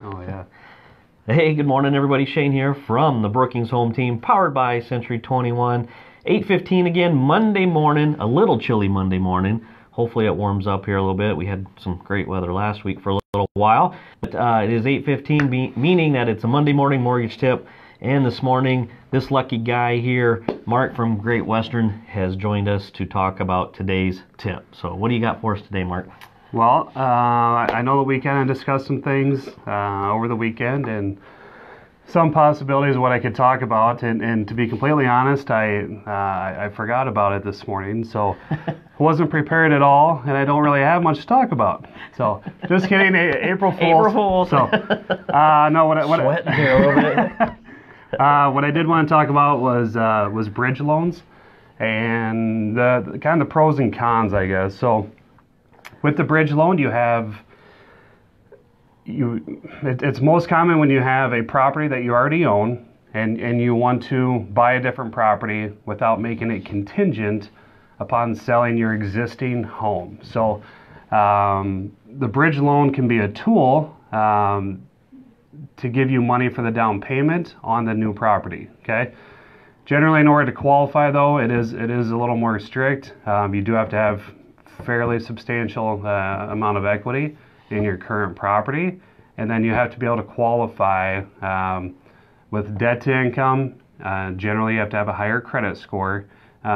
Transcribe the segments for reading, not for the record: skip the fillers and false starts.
Oh, yeah. Hey, good morning, everybody. Shane here from the Brookings home team, powered by Century 21. 8:15 again, Monday morning, a little chilly Monday morning. Hopefully it warms up here a little bit. We had some great weather last week for a little while. But it is 8:15, meaning that it's a Monday morning mortgage tip. And this morning, this lucky guy here, Mark from Great Western, has joined us to talk about today's tip. So what do you got for us today, Mark? Well, I know that we kind of discussed some things over the weekend and some possibilities of what I could talk about. And to be completely honest, I forgot about it this morning, so I wasn't prepared at all, and I don't really have much to talk about. So just kidding, April Fools. April Fools. So no, Sweating here a little bit. what I did want to talk about was bridge loans and the kind of the pros and cons, I guess. So with the bridge loan, it's most common when you have a property that you already own and you want to buy a different property without making it contingent upon selling your existing home. So the bridge loan can be a tool to give you money for the down payment on the new property. Okay. Generally, in order to qualify, though, it is a little more strict. You do have to have fairly substantial amount of equity in your current property, and then you have to be able to qualify with debt to income. Generally, you have to have a higher credit score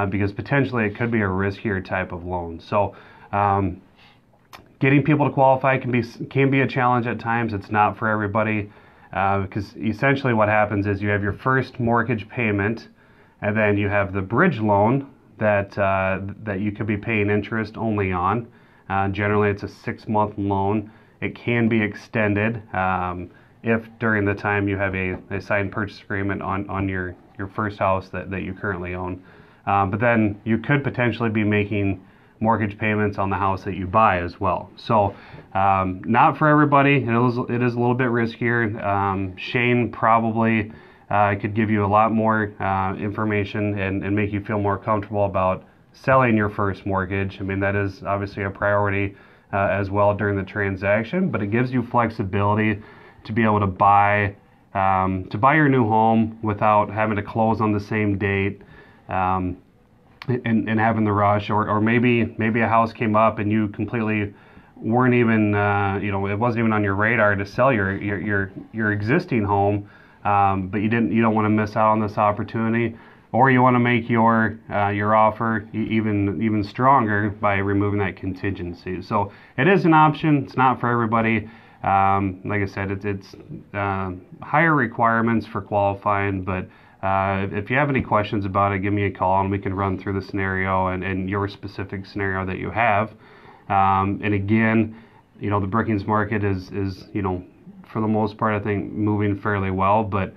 because potentially it could be a riskier type of loan. So getting people to qualify can be a challenge at times. It's not for everybody because essentially what happens is you have your first mortgage payment, and then you have the bridge loan that you could be paying interest only on. Generally, it's a 6-month loan. It can be extended if during the time you have a signed purchase agreement on your first house that you currently own. But then you could potentially be making mortgage payments on the house that you buy as well. So not for everybody. It is a little bit riskier. Shane probably could give you a lot more information and make you feel more comfortable about selling your first mortgage. I mean, that is obviously a priority as well during the transaction, but it gives you flexibility to be able to buy your new home without having to close on the same date and having the rush, or maybe a house came up and you completely weren't even it wasn't even on your radar to sell your existing home. But you don't want to miss out on this opportunity, or you want to make your offer even stronger by removing that contingency. So it is an option. It's not for everybody. Like I said, it's higher requirements for qualifying. But if you have any questions about it, give me a call and we can run through the scenario and your specific scenario that you have. And again, the Brookings market is for the most part, I think, moving fairly well, but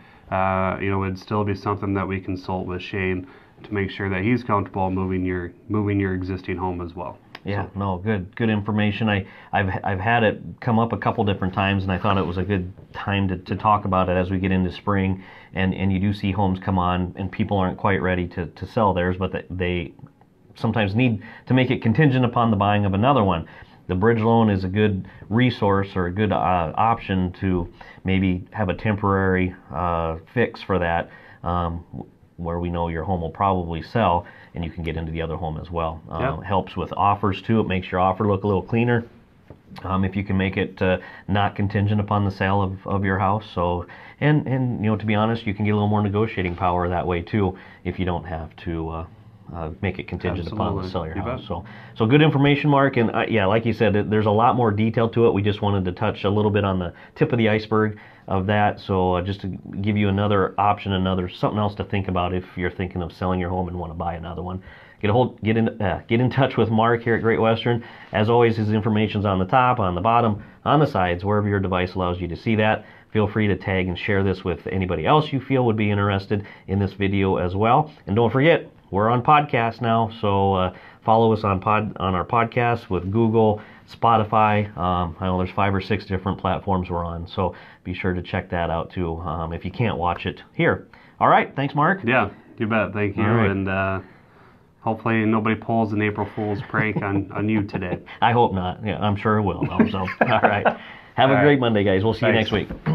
it'd still be something that we consult with Shane to make sure that he's comfortable moving your existing home as well. Yeah, so. No, good information. I've had it come up a couple different times, and I thought it was a good time to talk about it as we get into spring, and you do see homes come on, and people aren't quite ready to sell theirs, but they sometimes need to make it contingent upon the buying of another one. The bridge loan is a good resource or a good option to maybe have a temporary fix for that, where we know your home will probably sell and you can get into the other home as well. It helps with offers too. It makes your offer look a little cleaner if you can make it not contingent upon the sale of your house. So and to be honest, you can get a little more negotiating power that way too if you don't have to make it contingent upon the sell your house. So good information, Mark. And yeah, like you said, there's a lot more detail to it. We just wanted to touch a little bit on the tip of the iceberg of that. So just to give you another option, something else to think about if you're thinking of selling your home and want to buy another one. Get in touch with Mark here at Great Western. As always, his information's on the top, on the bottom, on the sides, wherever your device allows you to see that. Feel free to tag and share this with anybody else you feel would be interested in this video as well. And don't forget, we're on podcast now, so follow us on our podcast with Google, Spotify. I know there's 5 or 6 different platforms we're on, so be sure to check that out too if you can't watch it here. All right, thanks, Mark. Yeah, you bet. Thank you. Right. And hopefully nobody pulls an April Fool's prank on you today. I hope not. Yeah, I'm sure it will. So, all right. Have a All great right. Monday, guys. We'll see you Thanks. next week.